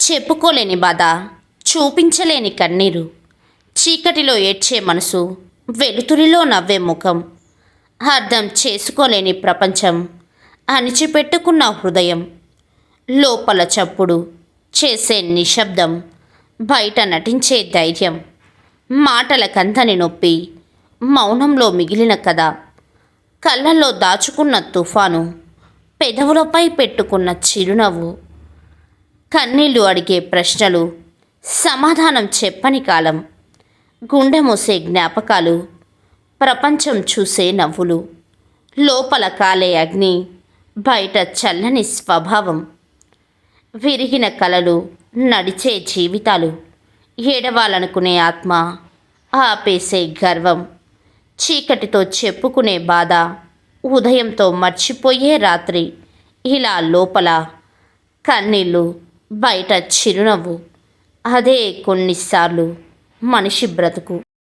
చెప్పుకోలేని బాధ, చూపించలేని కన్నీరు, చీకటిలో ఏడ్చే మనసు, వెలుతురిలో నవ్వే ముఖం, అర్థం చేసుకోలేని ప్రపంచం, అణిచిపెట్టుకున్న హృదయం, లోపల చప్పుడు చేసే నిశ్శబ్దం, బయట నటించే ధైర్యం, మాటలకందని నొప్పి, మౌనంలో మిగిలిన కథ, కళ్ళల్లో దాచుకున్న తుఫాను, పెదవులపై పెట్టుకున్న చిరునవ్వు, కన్నీళ్లు అడిగే ప్రశ్నలు, సమాధానం చెప్పని కాలం, గుండె మోసే జ్ఞాపకాలు, ప్రపంచం చూసే నవ్వులు, లోపల కాలే అగ్ని, బయట చల్లని స్వభావం, విరిగిన కలలు, నడిచే జీవితాలు, ఏడవాలనుకునే ఆత్మ, ఆపేసే గర్వం, చీకటితో చెప్పుకునే బాధ, ఉదయంతో మర్చిపోయే రాత్రి, ఇలా లోపల కన్నీళ్ళు, బయట చిరునవ్వు, అదే కొన్నిసార్లు మనిషి బ్రతుకు.